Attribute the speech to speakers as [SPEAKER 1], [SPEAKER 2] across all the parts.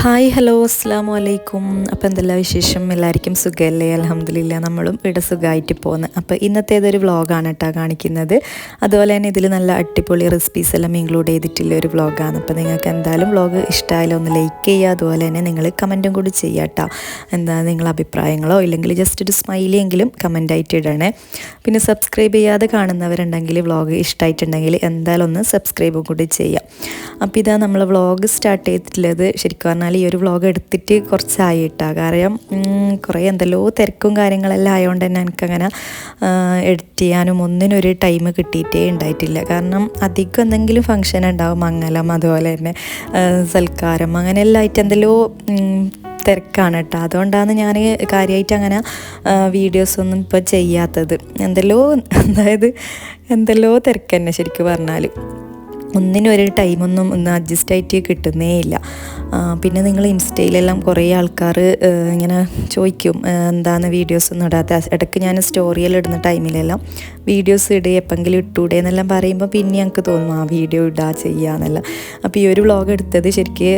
[SPEAKER 1] Hi hello അസ്സലാമു അലൈക്കും. അപ്പോൾ എന്തെല്ലാം വിശേഷം? എല്ലാവർക്കും സുഖമല്ലേ? അൽഹംദുലില്ലാ നമ്മളും ഇവിടെ സുഖമായിട്ട് പോകുന്നത്. അപ്പോൾ ഇന്നത്തേതൊരു വ്ളോഗാണ് കേട്ടോ കാണിക്കുന്നത്. അതുപോലെ തന്നെ ഇതിൽ നല്ല അടിപൊളി റെസിപ്പീസ് എല്ലാം ഇൻക്ലൂഡ് ചെയ്തിട്ടുള്ള ഒരു വ്ളോഗാണ്. അപ്പോൾ നിങ്ങൾക്ക് എന്തായാലും വ്ളോഗ് ഇഷ്ടമായാലും ഒന്ന് ലൈക്ക് ചെയ്യുക, അതുപോലെ തന്നെ നിങ്ങൾ കമൻറ്റും കൂടി ചെയ്യുക കേട്ടോ. എന്താ നിങ്ങളെ അഭിപ്രായങ്ങളോ ഇല്ലെങ്കിൽ ജസ്റ്റ് ഒരു സ്മൈലിയെങ്കിലും കമൻറ്റായിട്ട് ഇടണേ. പിന്നെ സബ്സ്ക്രൈബ് ചെയ്യാതെ കാണുന്നവരുണ്ടെങ്കിൽ വ്ളോഗ് ഇഷ്ടമായിട്ടുണ്ടെങ്കിൽ എന്തായാലും ഒന്ന് സബ്സ്ക്രൈബും കൂടി ചെയ്യാം. അപ്പോൾ ഇതാ നമ്മൾ വ്ളോഗ് സ്റ്റാർട്ട് ചെയ്തിട്ടുള്ളത് ശരിക്കും പറഞ്ഞാൽ ഈ ഒരു വ്ളോഗ് എടുത്തിട്ട് കുറച്ചായിട്ടാണ്. കാരണം കുറേ എന്തെല്ലോ തിരക്കും കാര്യങ്ങളെല്ലാം ആയതുകൊണ്ട് തന്നെ എനിക്കങ്ങനെ എഡിറ്റ് ചെയ്യാനും ഒന്നിനൊരു ടൈം കിട്ടിയിട്ടേ ഉണ്ടായിട്ടില്ല. കാരണം അധികം എന്തെങ്കിലും ഫങ്ഷൻ ഉണ്ടാവും, മംഗലം അതുപോലെ തന്നെ സൽക്കാരം അങ്ങനെ എല്ലാം ആയിട്ട് എന്തെല്ലോ തിരക്കാണ് കേട്ടോ. അതുകൊണ്ടാണ് ഞാൻ കാര്യമായിട്ട് അങ്ങനെ വീഡിയോസൊന്നും ഇപ്പോൾ ചെയ്യാത്തത്. എന്തെല്ലോ തിരക്ക് തന്നെ ശരിക്കും പറഞ്ഞാൽ ഒന്നിനും ഒരു ടൈമൊന്നും ഒന്ന് അഡ്ജസ്റ്റ് ആയിട്ട് കിട്ടുന്നേ ഇല്ല. പിന്നെ നിങ്ങൾ ഇൻസ്റ്റയിലെല്ലാം കുറേ ആൾക്കാർ ഇങ്ങനെ ചോദിക്കും എന്താണ് വീഡിയോസൊന്നും ഇടാത്ത. ഇടയ്ക്ക് ഞാൻ സ്റ്റോറിയെല്ലാം ഇടുന്ന ടൈമിലെല്ലാം വീഡിയോസ് ഇടുക എപ്പെങ്കിലും ഇട്ടൂടെ എന്നെല്ലാം പറയുമ്പോൾ പിന്നെ ഞങ്ങൾക്ക് തോന്നും ആ വീഡിയോ ഇടുക ചെയ്യാമെന്നെല്ലാം. അപ്പോൾ ഈ ഒരു വ്ളോഗ് എടുത്തത് ശരിക്ക്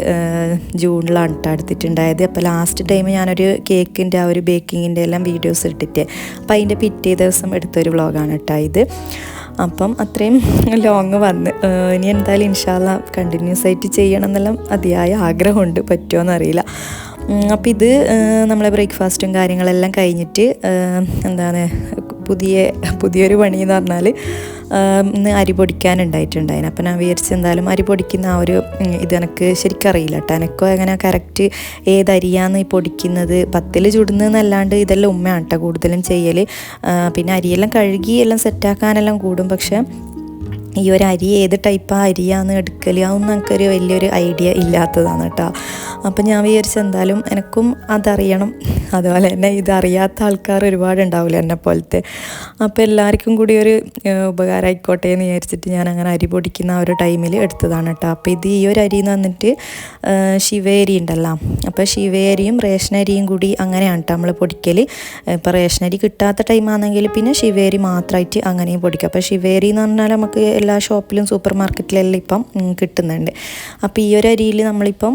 [SPEAKER 1] ജൂണിലാണ് കേട്ടോ എടുത്തിട്ടുണ്ടായത്. അപ്പോൾ ലാസ്റ്റ് ടൈം ഞാനൊരു കേക്കിൻ്റെ ആ ഒരു ബേക്കിങ്ങിൻ്റെ എല്ലാം വീഡിയോസ് ഇട്ടിട്ട് അപ്പോൾ അതിൻ്റെ പിറ്റേ ദിവസം എടുത്തൊരു വ്ളോഗാണ് കേട്ടോ ഇത്. അപ്പം അത്രയും ലോങ് വന്ന് ഇനി എന്തായാലും ഇൻഷാ അല്ലാ കണ്ടിന്യൂസ് ആയിട്ട് ചെയ്യണം എന്നെല്ലാം അതിയായ ആഗ്രഹമുണ്ട്, പറ്റുമോയെന്നറിയില്ല. അപ്പം ഇത് നമ്മളെ ബ്രേക്ക്ഫാസ്റ്റും കാര്യങ്ങളെല്ലാം കഴിഞ്ഞിട്ട് പുതിയൊരു പണി എന്ന് പറഞ്ഞാൽ ഇന്ന് അരി പൊടിക്കാനുണ്ടായിട്ടുണ്ടായിരുന്നു. അപ്പം ഞാൻ വിചാരിച്ച് എന്തായാലും അരി പൊടിക്കുന്ന ആ ഒരു ഇത് എനിക്ക് ശരിക്കും അറിയില്ല കേട്ടോ. എനിക്കോ എങ്ങനെ കറക്റ്റ് ഏതരിയാന്ന് ഈ പൊടിക്കുന്നത് പത്തിൽ ചുടുന്നതെന്നല്ലാണ്ട് ഇതെല്ലാം ഉമ്മയാണ് കേട്ടോ കൂടുതലും ചെയ്യൽ. പിന്നെ അരിയെല്ലാം കഴുകി എല്ലാം സെറ്റാക്കാനെല്ലാം കൂടും. പക്ഷേ ഈ ഒരു അരി ഏത് ടൈപ്പാണ് അരിയാന്ന് എടുക്കൽ അതൊന്നും എനിക്കൊരു വലിയൊരു ഐഡിയ ഇല്ലാത്തതാണ് കേട്ടോ. അപ്പം ഞാൻ വിചാരിച്ച എന്തായാലും എനിക്കും അതറിയണം, അതുപോലെ തന്നെ ഇതറിയാത്ത ആൾക്കാർ ഒരുപാടുണ്ടാവില്ല എന്നെ പോലത്തെ. അപ്പോൾ എല്ലാവർക്കും കൂടി ഒരു ഉപകാരമായിക്കോട്ടെ എന്ന് വിചാരിച്ചിട്ട് ഞാൻ അങ്ങനെ അരി പൊടിക്കുന്ന ആ ഒരു ടൈമിൽ എടുത്തതാണ് കേട്ടോ. അപ്പോൾ ഇത് ഈ ഒരു അരി എന്ന് വന്നിട്ട് ശിവേരി ഉണ്ടല്ലോ, അപ്പോൾ ശിവേരിയും റേഷനരിയും കൂടി അങ്ങനെയാണ് കേട്ടോ നമ്മൾ പൊടിക്കൽ. ഇപ്പോൾ റേഷനരി കിട്ടാത്ത ടൈമാണെങ്കിൽ പിന്നെ ശിവേരി മാത്രമായിട്ട് അങ്ങനെയും പൊടിക്കും. അപ്പോൾ ശിവേരി എന്ന് പറഞ്ഞാൽ നമുക്ക് എല്ലാ ഷോപ്പിലും സൂപ്പർ മാർക്കറ്റിലെല്ലാം ഇപ്പം കിട്ടുന്നുണ്ട്. അപ്പോൾ ഈ ഒരു അരിയിൽ നമ്മളിപ്പം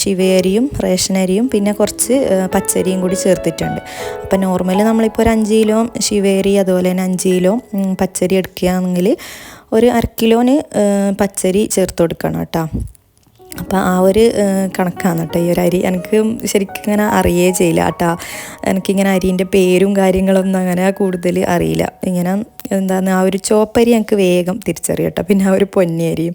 [SPEAKER 1] ശിവേരിയും റേഷനരിയും പിന്നെ കുറച്ച് പച്ചരിയും കൂടി ചേർത്തിട്ടുണ്ട്. അപ്പോൾ നോർമലി നമ്മളിപ്പോൾ ഒരു 5 കിലോ ശിവേരി അതുപോലെ തന്നെ 5 കിലോ പച്ചരി എടുക്കുകയാണെങ്കിൽ ഒരു 1/2 കിലോന് പച്ചരി ചേർത്ത് കൊടുക്കണം കേട്ടോ. അപ്പോൾ ആ ഒരു കണക്കാണ് കേട്ടോ ഈ ഒരു അരി. എനിക്ക് ശരിക്കും ഇങ്ങനെ അറിയേ ചെയ്യില്ല കേട്ടോ. എനിക്കിങ്ങനെ അരിൻ്റെ പേരും കാര്യങ്ങളൊന്നും അങ്ങനെ കൂടുതൽ അറിയില്ല. ഇങ്ങനെ ആ ഒരു ചോപ്പരി എനിക്ക് വേഗം തിരിച്ചറിയാം കേട്ടോ. പിന്നെ ആ ഒരു പൊന്നിയരിയും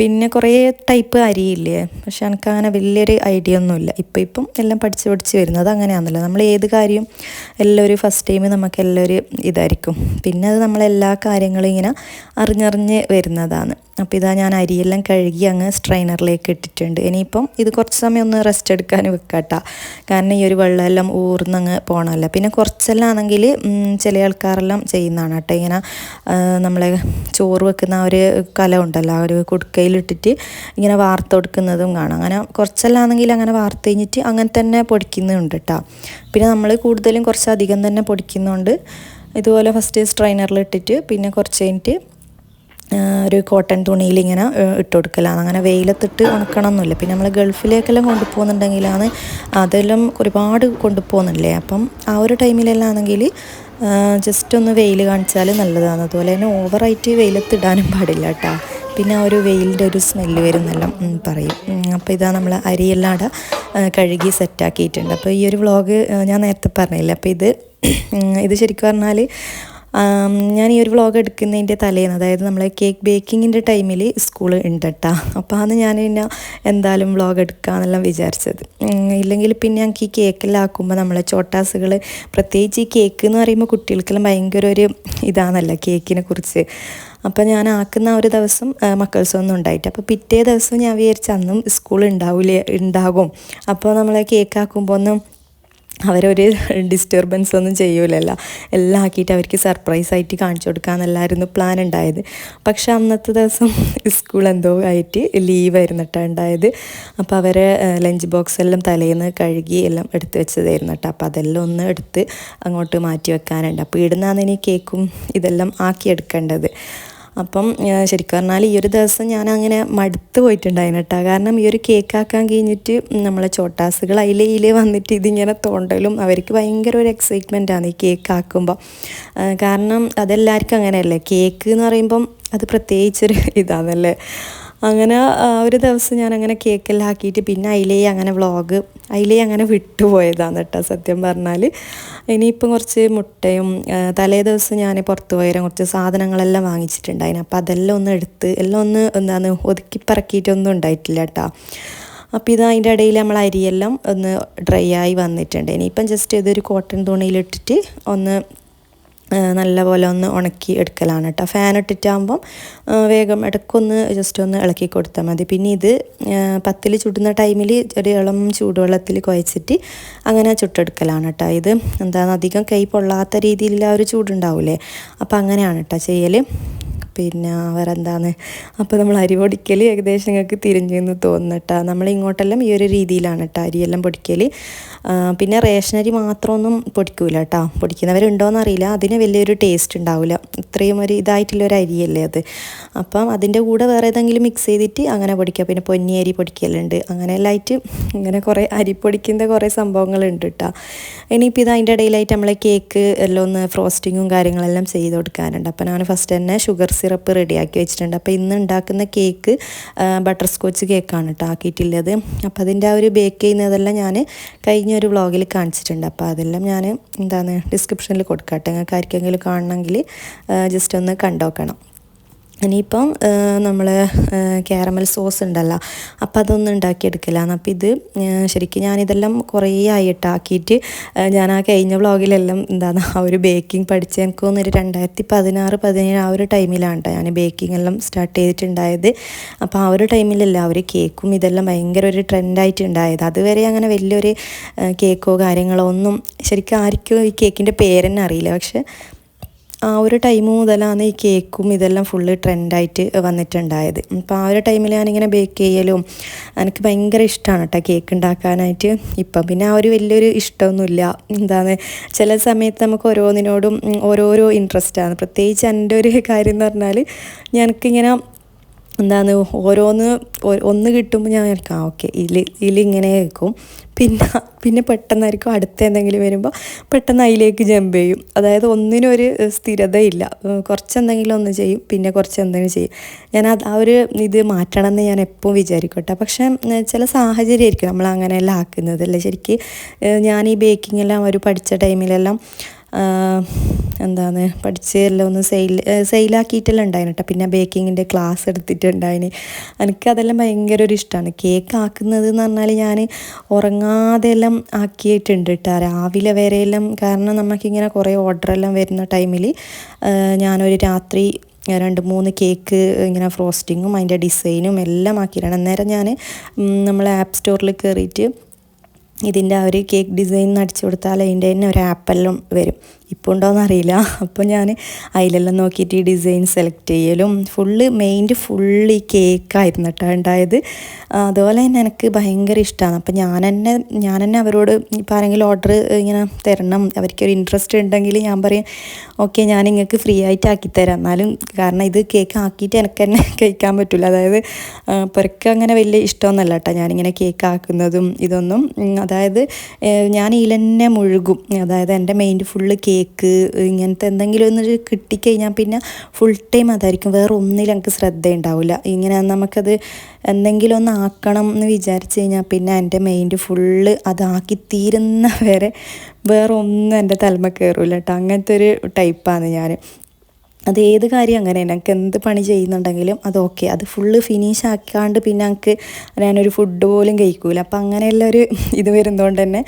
[SPEAKER 1] പിന്നെ കുറേ ടൈപ്പ് അരിയില്ലേ, പക്ഷെ എനിക്കങ്ങനെ വലിയൊരു ഐഡിയ ഒന്നുമില്ല. ഇപ്പം എല്ലാം പഠിച്ച് വരുന്നത് അങ്ങനെയാണല്ലോ. നമ്മൾ ഏത് കാര്യം എല്ലാം ഒരു ഫസ്റ്റ് ടൈം നമുക്കെല്ലാം ഒരു ഇതായിരിക്കും. പിന്നെ അത് നമ്മളെല്ലാ കാര്യങ്ങളും ഇങ്ങനെ അറിഞ്ഞറിഞ്ഞ് വരുന്നതാണ്. അപ്പോൾ ഇതാ ഞാൻ അരിയെല്ലാം കഴുകി അങ്ങ് സ്ട്രെയിനറിലേക്ക് ഇട്ടിട്ടുണ്ട്. ഇനിയിപ്പം ഇത് കുറച്ച് സമയം ഒന്ന് റെസ്റ്റ് എടുക്കാൻ വെക്കാട്ടോ. കാരണം ഈ ഒരു വെള്ളമെല്ലാം ഊർന്നങ്ങ് പോകണമല്ലോ. പിന്നെ കുറച്ചെല്ലാം ആണെങ്കിൽ ചില ആൾക്കാരെല്ലാം ചെയ്യുന്നതാണ് കേട്ടോ. ഇങ്ങനെ നമ്മളെ ചോറ് വെക്കുന്ന ആ ഒരു കലം ഉണ്ടല്ലോ, ആ ഒരു കുടുക്കയിലിട്ടിട്ട് ഇങ്ങനെ വാർത്ത് കൊടുക്കുന്നതും കാണാം. അങ്ങനെ കുറച്ചെല്ലാം ആണെങ്കിൽ അങ്ങനെ വാർത്ത് കഴിഞ്ഞിട്ട് അങ്ങനെ തന്നെ പൊടിക്കുന്നുണ്ട് കേട്ടോ. പിന്നെ നമ്മൾ കൂടുതലും കുറച്ചധികം തന്നെ പൊടിക്കുന്നതുകൊണ്ട് ഇതുപോലെ ഫസ്റ്റ് സ്ട്രെയിനറിലിട്ടിട്ട് പിന്നെ കുറച്ച് കഴിഞ്ഞിട്ട് ഒരു കോട്ടൺ തുണിയിൽ ഇങ്ങനെ ഇട്ട് കൊടുക്കലാണ്. അങ്ങനെ വെയിലത്തിട്ട് ഉണക്കണമെന്നില്ല. പിന്നെ നമ്മൾ ഗൾഫിലേക്കെല്ലാം കൊണ്ടുപോകുന്നുണ്ടെങ്കിലാണ് അതെല്ലാം ഒരുപാട് കൊണ്ടുപോകുന്നില്ലേ. അപ്പം ആ ഒരു ടൈമിലെല്ലാം ആണെങ്കിൽ ജസ്റ്റ് ഒന്ന് വെയിൽ കാണിച്ചാൽ നല്ലതാണ്. അതുപോലെ തന്നെ ഓവറായിട്ട് വെയിലത്തിടാനും പാടില്ല കേട്ടോ. പിന്നെ ആ ഒരു വെയിലിൻ്റെ ഒരു സ്മെല്ല് വരുന്നെല്ലാം പറയും. അപ്പോൾ ഇതാ നമ്മൾ അരിയെല്ലാം കഴുകി സെറ്റാക്കിയിട്ടുണ്ട്. അപ്പോൾ ഈ ഒരു വ്ളോഗ് ഞാൻ നേരത്തെ പറഞ്ഞില്ല. അപ്പോൾ ഇത് ശരിക്കും പറഞ്ഞാൽ ഞാൻ ഈ ഒരു വ്ളോഗ് എടുക്കുന്നതിൻ്റെ തലേന്ന്, അതായത് നമ്മൾ കേക്ക് ബേക്കിങ്ങിൻ്റെ ടൈമിൽ സ്കൂൾ ഉണ്ട് കേട്ടോ. അപ്പോൾ അന്ന് ഞാൻ പിന്നെ എന്തായാലും വ്ളോഗ് എടുക്കാമെന്നെല്ലാം വിചാരിച്ചത്. ഇല്ലെങ്കിൽ പിന്നെ ഞങ്ങൾക്ക് ഈ കേക്കെല്ലാം ആക്കുമ്പോൾ നമ്മളെ ചോട്ടാസുകൾ, പ്രത്യേകിച്ച് ഈ കേക്ക് എന്ന് പറയുമ്പോൾ കുട്ടികൾക്കെല്ലാം ഭയങ്കര ഒരു ഇതാണല്ലോ കേക്കിനെ കുറിച്ച്. അപ്പോൾ ഞാൻ ആക്കുന്ന ഒരു ദിവസം മക്കൾസൊന്നും ഉണ്ടായിട്ട്, അപ്പോൾ പിറ്റേ ദിവസം ഞാൻ വിചാരിച്ച അന്നും സ്കൂൾ ഉണ്ടാകും. അപ്പോൾ നമ്മൾ കേക്ക് ആക്കുമ്പോൾ ഒന്നും അവരൊരു ഡിസ്റ്റർബൻസ് ഒന്നും ചെയ്യൂലല്ലോ, എല്ലാം ആക്കിയിട്ട് അവർക്ക് സർപ്രൈസ് ആയിട്ട് കാണിച്ചു കൊടുക്കാമെന്നല്ലായിരുന്നു പ്ലാൻ ഉണ്ടായത്. പക്ഷെ അന്നത്തെ ദിവസം സ്കൂൾ എന്തോ ആയിട്ട് ലീവായിരുന്നു കേട്ടോ ഉണ്ടായത്. അപ്പോൾ അവരെ ലഞ്ച് ബോക്സ് എല്ലാം തലേന്ന് കഴുകി എല്ലാം എടുത്ത് വെച്ചതായിരുന്നു കേട്ടോ. അപ്പോൾ അതെല്ലാം ഒന്ന് എടുത്ത് അങ്ങോട്ട് മാറ്റി വെക്കാനുണ്ട്. അപ്പോൾ ഇടുന്നാണ് ഇനി കേക്കും ഇതെല്ലാം ആക്കിയെടുക്കേണ്ടത്. അപ്പം ശരിക്കും പറഞ്ഞാൽ ഈ ഒരു ദിവസം ഞാൻ അങ്ങനെ മടുത്ത് പോയിട്ടുണ്ടായിരുന്നു കേട്ടോ. കാരണം ഈ ഒരു കേക്കാക്കാൻ കഴിഞ്ഞിട്ട് നമ്മളെ ചോട്ടാസുകൾ അതിലേ വന്നിട്ട് ഇതിങ്ങനെ തോണ്ടലും അവർക്ക് ഭയങ്കര ഒരു എക്സൈറ്റ്മെൻറ്റാണ് ഈ കേക്ക് ആക്കുമ്പോൾ. കാരണം അതെല്ലാവർക്കും അങ്ങനെയല്ലേ, കേക്ക് എന്ന് പറയുമ്പം അത് പ്രത്യേകിച്ചൊരു ഇതാണല്ലേ. അങ്ങനെ ഒരു ദിവസം ഞാൻ അങ്ങനെ കേക്കെല്ലാം ആക്കിയിട്ട് പിന്നെ അതിലേ അങ്ങനെ വിട്ടുപോയതാണ് കേട്ടോ സത്യം പറഞ്ഞാൽ. ഇനിയിപ്പം കുറച്ച് മുട്ടയും തലേ ദിവസം ഞാൻ പുറത്ത് പോയാലും കുറച്ച് സാധനങ്ങളെല്ലാം വാങ്ങിച്ചിട്ടുണ്ടായിരുന്നു. അപ്പോൾ അതെല്ലാം ഒന്ന് എടുത്ത് എല്ലാം ഒന്ന് ഒതുക്കി പറക്കിയിട്ടൊന്നും ഉണ്ടായിട്ടില്ല കേട്ടോ. അപ്പോൾ ഇത് അതിൻ്റെ ഇടയിൽ നമ്മൾ അരിയെല്ലാം ഒന്ന് ഡ്രൈ ആയി വന്നിട്ടുണ്ട്. ഇനിയിപ്പം ജസ്റ്റ് ഇതൊരു കോട്ടൺ തുണിയിലിട്ടിട്ട് ഒന്ന് നല്ലപോലെ ഒന്ന് ഉണക്കി എടുക്കലാണ് കേട്ടോ. ഫാൻ ഇട്ടിട്ടാകുമ്പം വേഗം ഇടയ്ക്കൊന്ന് ജസ്റ്റ് ഒന്ന് ഇളക്കി കൊടുത്താൽ മതി. പിന്നെ ഇത് പത്തിൽ ചുടുന്ന ടൈമിൽ ഒരു ഇളം ചൂടുവെള്ളത്തിൽ കുഴച്ചിട്ട് അങ്ങനെ ചുട്ടെടുക്കലാണ് കേട്ടോ. ഇത് എന്താണ് അധികം കൈ പൊള്ളാത്ത രീതിയിൽ ആ ഒരു ചൂടുണ്ടാവില്ലേ, അപ്പോൾ അങ്ങനെയാണ് കേട്ടോ ചെയ്യൽ. പിന്നെ വേറെ എന്താണ്, അപ്പോൾ നമ്മൾ അരി പൊടിക്കൽ ഏകദേശം നിങ്ങൾക്ക് തിരിഞ്ഞെന്ന് തോന്നുന്നുട്ടാ. നമ്മൾ ഇങ്ങോട്ടെല്ലാം ഈ ഒരു രീതിയിലാണ് കേട്ടോ അരിയെല്ലാം പൊടിക്കൽ. പിന്നെ റേഷനരി മാത്രമൊന്നും പൊടിക്കൂല കേട്ടോ. പൊടിക്കുന്നവരുണ്ടോയെന്ന് അറിയില്ല, അതിന് വലിയൊരു ടേസ്റ്റ് ഉണ്ടാവില്ല, ഇത്രയും ഒരു ഇതായിട്ടുള്ളൊരു അരിയല്ലേ അത്. അപ്പം അതിൻ്റെ കൂടെ വേറെ ഏതെങ്കിലും മിക്സ് ചെയ്തിട്ട് അങ്ങനെ പൊടിക്കുക. പിന്നെ പൊന്നിയരി പൊടിക്കലുണ്ട്, അങ്ങനെയെല്ലാം ആയിട്ട് ഇങ്ങനെ കുറേ അരി പൊടിക്കുന്ന കുറേ സംഭവങ്ങളുണ്ട് കേട്ടോ. ഇനിയിപ്പോൾ ഇത് അതിൻ്റെ ഇടയിലായിട്ട് നമ്മളെ കേക്ക് എല്ലാം ഒന്ന് ഫ്രോസ്റ്റിങ്ങും കാര്യങ്ങളെല്ലാം ചെയ്ത് കൊടുക്കാനുണ്ട്. അപ്പോൾ ഞാൻ ഫസ്റ്റ് തന്നെ ഷുഗർ സിറപ്പ് റെഡിയാക്കി വെച്ചിട്ടുണ്ട്. അപ്പോൾ ഇന്ന് ഉണ്ടാക്കുന്ന കേക്ക് ബട്ടർ സ്കോച്ച് കേക്കാണ് കേട്ടോ ആക്കിയിട്ടുള്ളത്. അപ്പോൾ അതിൻ്റെ ആ ഒരു ബേക്ക് ചെയ്യുന്നതെല്ലാം ഞാൻ കഴിഞ്ഞൊരു വ്ളോഗിൽ കാണിച്ചിട്ടുണ്ട്. അപ്പോൾ അതെല്ലാം ഞാൻ ഡിസ്ക്രിപ്ഷനിൽ കൊടുക്കാം കേട്ടോ. നിങ്ങൾക്ക് ആർക്കെങ്കിലും കാണണമെങ്കിൽ ജസ്റ്റ് ഒന്ന് കണ്ടോക്കണം. ഇനിയിപ്പം നമ്മൾ കാരമൽ സോസ് ഉണ്ടല്ലോ, അപ്പോൾ അതൊന്നും ഉണ്ടാക്കിയെടുക്കലാണ്. അപ്പോൾ ഇത് ശരിക്കും ഞാനിതെല്ലാം കുറേ ആയിട്ടാക്കിയിട്ട് ഞാൻ ആ കഴിഞ്ഞ വ്ളോഗിലെല്ലാം ആ ഒരു ബേക്കിംഗ് പഠിച്ച് എനിക്ക് തോന്നുന്നൊരു 2016-17 ആ ഒരു ടൈമിലാണ് കേട്ടോ ഞാൻ ബേക്കിംഗ് എല്ലാം സ്റ്റാർട്ട് ചെയ്തിട്ടുണ്ടായത്. അപ്പോൾ ആ ഒരു ടൈമിലല്ല അവർ കേക്കും ഇതെല്ലാം ഭയങ്കര ഒരു ട്രെൻഡായിട്ടുണ്ടായത്. അതുവരെ അങ്ങനെ വലിയൊരു കേക്കോ കാര്യങ്ങളോ ഒന്നും ശരിക്കും ആർക്കും ഈ കേക്കിൻ്റെ പേരെന്നെ അറിയില്ല. പക്ഷെ ആ ഒരു ടൈം മുതലാണ് ഈ കേക്കും ഇതെല്ലാം ഫുള്ള് ട്രെൻഡായിട്ട് വന്നിട്ടുണ്ടായത്. അപ്പോൾ ആ ഒരു ടൈമിൽ ഞാനിങ്ങനെ ബേക്ക് ചെയ്യലും എനിക്ക് ഭയങ്കര ഇഷ്ടമാണ് കേട്ടോ കേക്ക് ഉണ്ടാക്കാനായിട്ട്. ഇപ്പം പിന്നെ ആ ഒരു വലിയൊരു ഇഷ്ടമൊന്നുമില്ല. ചില സമയത്ത് നമുക്ക് ഓരോന്നിനോടും ഓരോരോ ഇൻട്രസ്റ്റാണ്. പ്രത്യേകിച്ച് എൻ്റെ ഒരു കാര്യം എന്ന് പറഞ്ഞാൽ എനിക്കിങ്ങനെ ഒന്ന് കിട്ടുമ്പോൾ ഞാൻ ഓക്കെ ഇതിലിങ്ങനെ കേൾക്കും. പിന്നെ പെട്ടെന്നായിരിക്കും അടുത്ത എന്തെങ്കിലും വരുമ്പോൾ പെട്ടെന്ന് അതിലേക്ക് ജമ്പ് ചെയ്യും. അതായത് ഒന്നിനൊരു സ്ഥിരതയില്ല, കുറച്ചെന്തെങ്കിലും ഒന്ന് ചെയ്യും, പിന്നെ കുറച്ച് എന്തെങ്കിലും ചെയ്യും. ഞാൻ ആ ഒരു ഇത് മാറ്റണമെന്ന് ഞാൻ എപ്പോഴും വിചാരിക്കട്ടെ. പക്ഷേ ചില സാഹചര്യമായിരിക്കും നമ്മൾ അങ്ങനെയെല്ലാം ആക്കുന്നതല്ലേ. ശരിക്കും ഞാൻ ഈ ബേക്കിങ്ങെല്ലാം ഒരു പഠിച്ച ടൈമിലെല്ലാം പഠിച്ച് എല്ലാം ഒന്ന് സെയിലാക്കിയിട്ടെല്ലാം ഉണ്ടായിന് കേട്ടോ. പിന്നെ ബേക്കിങ്ങിൻ്റെ ക്ലാസ് എടുത്തിട്ടുണ്ടായിന്. എനിക്കതെല്ലാം ഭയങ്കര ഒരു ഇഷ്ടമാണ്. കേക്ക് ആക്കുന്നത് എന്ന് പറഞ്ഞാൽ ഞാൻ ഉറങ്ങാതെ എല്ലാം ആക്കിയിട്ടുണ്ട് കേട്ടോ, രാവിലെ വരെയെല്ലാം. കാരണം നമുക്കിങ്ങനെ കുറേ ഓർഡറെല്ലാം വരുന്ന ടൈമിൽ ഞാനൊരു രാത്രി 2-3 കേക്ക് ഇങ്ങനെ ഫ്രോസ്റ്റിങ്ങും അതിൻ്റെ ഡിസൈനും എല്ലാം ആക്കിയിട്ടാണ്. അന്നേരം ഞാൻ നമ്മളെ ആപ്പ് സ്റ്റോറിൽ കയറിയിട്ട് ഇതിൻ്റെ ആ ഒരു കേക്ക് ഡിസൈൻ അടിച്ചു കൊടുത്താൽ അതിൻ്റെ തന്നെ ഒരു ആപ്പെല്ലാം വരും. ഇപ്പോൾ ഉണ്ടോയെന്ന് അറിയില്ല. അപ്പോൾ ഞാൻ അതിലെല്ലാം നോക്കിയിട്ട് ഈ ഡിസൈൻ സെലക്ട് ചെയ്യലും ഫുള്ള് ഈ കേക്കായിരുന്നു കേട്ടോ ഉണ്ടായത്. അതുപോലെ തന്നെ എനിക്ക് ഭയങ്കര ഇഷ്ടമാണ്. അപ്പോൾ ഞാൻ തന്നെ അവരോട് ഇപ്പോൾ ആരെങ്കിലും ഓർഡർ ഇങ്ങനെ തരണം, അവർക്കൊരു ഇൻട്രസ്റ്റ് ഉണ്ടെങ്കിൽ ഞാൻ പറയും ഓക്കെ ഞാൻ നിങ്ങൾക്ക് ഫ്രീ ആയിട്ട് ആക്കിത്തരാം. എന്നാലും കാരണം ഇത് കേക്ക് ആക്കിയിട്ട് എനിക്ക് തന്നെ കഴിക്കാൻ പറ്റില്ല. അതായത് പുറക്ക് അങ്ങനെ വലിയ ഇഷ്ടമൊന്നുമല്ല കേട്ടോ ഞാനിങ്ങനെ കേക്ക് ആക്കുന്നതും ഇതൊന്നും. അതായത് ഞാൻ ഇതിൽ തന്നെ മുഴുകും. അതായത് എൻ്റെ മൈൻഡ് ഫുള്ള് കേക്ക് ഇങ്ങനത്തെ എന്തെങ്കിലും ഒന്ന് കിട്ടിക്കഴിഞ്ഞാൽ പിന്നെ ഫുൾ ടൈം അതായിരിക്കും, വേറെ ഒന്നിലും എനിക്ക് ശ്രദ്ധയുണ്ടാവില്ല. ഇങ്ങനെ നമുക്കത് എന്തെങ്കിലും ഒന്ന് ആക്കണം എന്ന് വിചാരിച്ച് കഴിഞ്ഞാൽ പിന്നെ എൻ്റെ മൈൻഡ് ഫുള്ള് അതാക്കി തീരുന്ന വരെ വേറെ ഒന്നും എൻ്റെ തലമ കയറില്ല കേട്ടോ. അങ്ങനത്തെ ഒരു ടൈപ്പാണ് ഞാൻ. അത് ഏത് കാര്യം അങ്ങനെ എനിക്ക് എന്ത് പണി ചെയ്യുന്നുണ്ടെങ്കിലും അത് ഓക്കെ, അത് ഫുള്ള് ഫിനിഷ് ആക്കാണ്ട് പിന്നെ എനിക്ക് ഞാനൊരു ഫുഡ് പോലും കഴിക്കൂല. അപ്പം അങ്ങനെയുള്ള ഒരു ഇത് വരുന്നതുകൊണ്ട് തന്നെ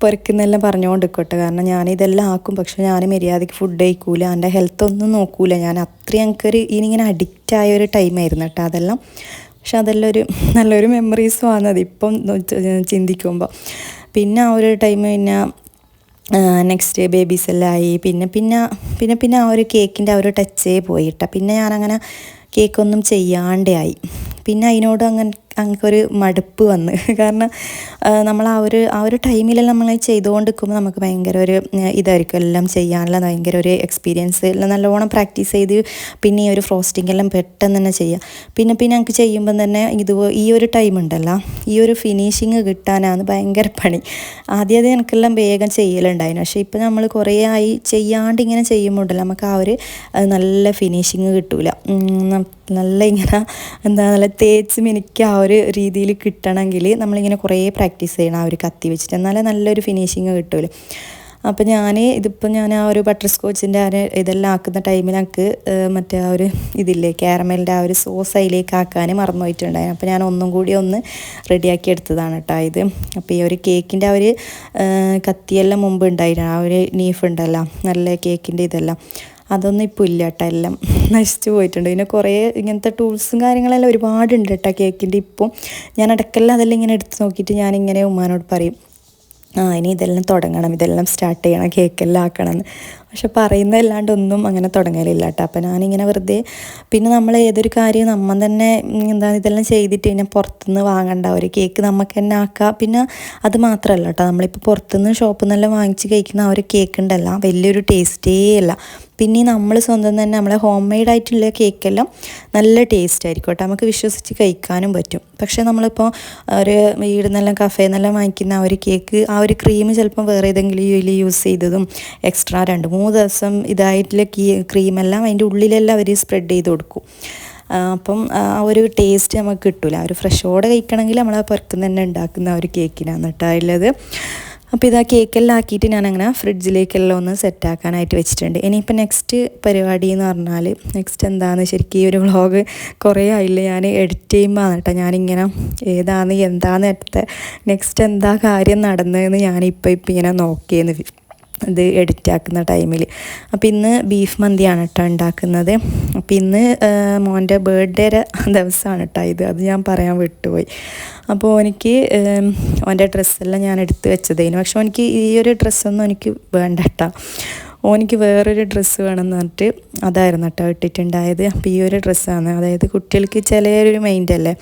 [SPEAKER 1] പുറക്കുന്നെല്ലാം പറഞ്ഞുകൊണ്ടിരിക്കട്ടെ. കാരണം ഞാനിതെല്ലാം ആക്കും, പക്ഷെ ഞാൻ മര്യാദയ്ക്ക് ഫുഡ് കഴിക്കൂല, എൻ്റെ ഹെൽത്ത് ഒന്നും നോക്കൂല. ഞാൻ അത്രയും എനിക്കൊരു ഇനിങ്ങനെ അഡിക്റ്റായ ഒരു ടൈമായിരുന്നു കേട്ടോ അതെല്ലാം. പക്ഷെ അതെല്ലാം നല്ലൊരു മെമ്മറീസും ആണ് അതിപ്പം ചിന്തിക്കുമ്പോൾ. പിന്നെ ആ ഒരു ടൈം പിന്നെ നെക്സ്റ്റ് ബേബീസ് എല്ലാം ആയി. പിന്നെ ആ ഒരു കേക്കിൻ്റെ ആ ഒരു ടച്ചേ പോയിട്ട. പിന്നെ ഞാനങ്ങനെ കേക്കൊന്നും ചെയ്യാണ്ടേ ആയി. പിന്നെ അതിനോട് അങ്ങനൊരു മടുപ്പ് വന്ന്. കാരണം നമ്മൾ ആ ഒരു ടൈമിലെല്ലാം നമ്മൾ ചെയ്തുകൊണ്ട് നിൽക്കുമ്പോൾ നമുക്ക് ഭയങ്കര ഒരു ഇതായിരിക്കും എല്ലാം ചെയ്യാനുള്ള ഭയങ്കര ഒരു എക്സ്പീരിയൻസ് എല്ലാം നല്ലോണം പ്രാക്ടീസ് ചെയ്ത് പിന്നെ ഈ ഒരു ഫ്രോസ്റ്റിംഗ് എല്ലാം പെട്ടെന്ന് തന്നെ ചെയ്യാം. പിന്നെ നമുക്ക് ചെയ്യുമ്പം തന്നെ ഈ ഒരു ടൈം ഉണ്ടല്ലോ, ഈ ഒരു ഫിനിഷിങ് കിട്ടാനാണ് ഭയങ്കര പണി. ആദ്യം എനിക്കെല്ലാം വേഗം ചെയ്യലുണ്ടായിരുന്നു. പക്ഷേ ഇപ്പം നമ്മൾ കുറേ ആയി ചെയ്യാണ്ട് ഇങ്ങനെ ചെയ്യുമ്പോണ്ടല്ലോ നമുക്ക് ആ ഒരു നല്ല ഫിനിഷിങ് കിട്ടൂല. നല്ല ഇങ്ങനെ നല്ല തേച്ച് മിനുക്കി ആ ഒരു രീതിയിൽ കിട്ടണമെങ്കിൽ നമ്മളിങ്ങനെ കുറേ പ്രാക്ടീസ് ചെയ്യണം ആ ഒരു കത്തി വെച്ചിട്ട്, എന്നാലേ നല്ലൊരു ഫിനിഷിങ് കിട്ടുമല്ലോ. അപ്പോൾ ഞാൻ ആ ഒരു ബട്ടർ സ്കോച്ചിൻ്റെ ഇതെല്ലാം ആക്കുന്ന ടൈമിൽ എനിക്ക് മറ്റേ ആ ഒരു ഇതില്ലേ ക്യാരമലിൻ്റെ ആ ഒരു സോസ് അതിലേക്ക് ആക്കാൻ മറന്നു പോയിട്ടുണ്ടായിരുന്നു. അപ്പോൾ ഞാൻ ഒന്നും കൂടി റെഡിയാക്കി എടുത്തതാണ് കേട്ടോ ഇത്. അപ്പോൾ ഈ ഒരു കേക്കിൻ്റെ ആ ഒരു കത്തിയെല്ലാം മുമ്പ് ഉണ്ടായിരുന്നു, ആ ഒരു നീഫ് ഉണ്ടല്ലോ നല്ല കേക്കിൻ്റെ ഇതെല്ലാം, അതൊന്നും ഇപ്പോൾ ഇല്ല കേട്ടോ, എല്ലാം നശിച്ചു പോയിട്ടുണ്ട്. പിന്നെ കുറേ ഇങ്ങനത്തെ ടൂൾസും കാര്യങ്ങളെല്ലാം ഒരുപാടുണ്ട് കേട്ടോ കേക്കിൻ്റെ. ഇപ്പം ഞാൻ ഇടയ്ക്കെല്ലാം അതെല്ലാം ഇങ്ങനെ എടുത്ത് നോക്കിയിട്ട് ഞാനിങ്ങനെ ഉമ്മാനോട് പറയും, ഇനി ഇതെല്ലാം തുടങ്ങണം, ഇതെല്ലാം സ്റ്റാർട്ട് ചെയ്യണം, കേക്കെല്ലാം ആക്കണമെന്ന്. പക്ഷെ പറയുന്നതല്ലാണ്ട് ഒന്നും അങ്ങനെ തുടങ്ങലില്ല കേട്ടോ. അപ്പോൾ ഞാനിങ്ങനെ വെറുതെ, പിന്നെ നമ്മൾ ഏതൊരു കാര്യം നമ്മൾ തന്നെ ഇതെല്ലാം ചെയ്തിട്ട് പിന്നെ പുറത്തുനിന്ന് വാങ്ങണ്ട, ഒരു കേക്ക് നമുക്ക് തന്നെ ആക്കാം. പിന്നെ അത് മാത്രമല്ല കേട്ടോ, നമ്മളിപ്പോൾ പുറത്തുനിന്ന് ഷോപ്പിൽ നിന്നെല്ലാം വാങ്ങിച്ച് കഴിക്കുന്ന ആ ഒരു കേക്ക് ഉണ്ടല്ലോ വലിയൊരു ടേസ്റ്റേ അല്ല. പിന്നെ നമ്മൾ സ്വന്തം തന്നെ നമ്മളെ ഹോം മെയ്ഡ് ആയിട്ടുള്ള കേക്കെല്ലാം നല്ല ടേസ്റ്റ് ആയിരിക്കും കേട്ടോ, നമുക്ക് വിശ്വസിച്ച് കഴിക്കാനും പറ്റും. പക്ഷേ നമ്മളിപ്പോൾ ഒരു വീട് നിന്നെല്ലാം കഫേ നിന്നെല്ലാം വാങ്ങിക്കുന്ന ആ ഒരു കേക്ക്, ആ ഒരു ക്രീം ചിലപ്പം വേറെ ഏതെങ്കിലും ഇതിൽ യൂസ് ചെയ്തതും എക്സ്ട്രാ 2-3 ദിവസം ഇതായിട്ടുള്ള ക്രീമെല്ലാം അതിൻ്റെ ഉള്ളിലെല്ലാം അവർ സ്പ്രെഡ് ചെയ്ത് കൊടുക്കും. അപ്പം ആ ഒരു ടേസ്റ്റ് നമുക്ക് കിട്ടില്ല. ആ ഒരു ഫ്രഷോടെ കഴിക്കണമെങ്കിൽ നമ്മൾ പുറത്തുനിന്ന് തന്നെ ഉണ്ടാക്കുന്ന ആ ഒരു കേക്കിനാണ് കേട്ടോ ഉള്ളത്. അപ്പോൾ ഇതാ കേക്കെല്ലാം ആക്കിയിട്ട് ഞാനങ്ങനെ ഫ്രിഡ്ജിലേക്കെല്ലാം ഒന്ന് സെറ്റാക്കാനായിട്ട് വെച്ചിട്ടുണ്ട്. ഇനിയിപ്പോൾ നെക്സ്റ്റ് പരിപാടി എന്ന് പറഞ്ഞാൽ നെക്സ്റ്റ് എന്താണെന്ന് ശരിക്കും ഈ ഒരു വ്ളോഗ് കുറേ ആയില്ല ഞാൻ എഡിറ്റ് ചെയ്യുമ്പോൾ കേട്ടോ ഞാനിങ്ങനെ എന്താണെന്ന് എടുത്ത് നെക്സ്റ്റ് എന്താ കാര്യം നടന്നതെന്ന് ഞാനിപ്പോൾ ഇങ്ങനെ നോക്കിയെന്ന് ഇത് എഡിറ്റ് ആക്കുന്ന ടൈമിൽ. അപ്പോൾ ഇന്ന് ബീഫ് മന്തിയാണ് കേട്ടോ ഉണ്ടാക്കുന്നത്. അപ്പോൾ ഇന്ന് മോൻ്റെ ബർത്ത്ഡേയുടെ ദിവസമാണ് കേട്ടോ അത് ഞാൻ പറയാൻ വിട്ടുപോയി. അപ്പോൾ എനിക്ക് അവൻ്റെ ഡ്രസ്സെല്ലാം ഞാൻ എടുത്ത് വെച്ചതേനു. പക്ഷെ എനിക്ക് ഈ ഒരു ഡ്രസ്സൊന്നും എനിക്ക് വേണ്ട കേട്ടോ, ഓനിക്ക് വേറൊരു ഡ്രസ്സ് വേണമെന്ന് പറഞ്ഞിട്ട് അതായിരുന്നു കേട്ടോ ഇട്ടിട്ടുണ്ടായത്. അപ്പോൾ ഈ ഒരു ഡ്രസ്സാണ്, അതായത് കുട്ടികൾക്ക് ചിലൊരു മൈൻഡല്ലേ.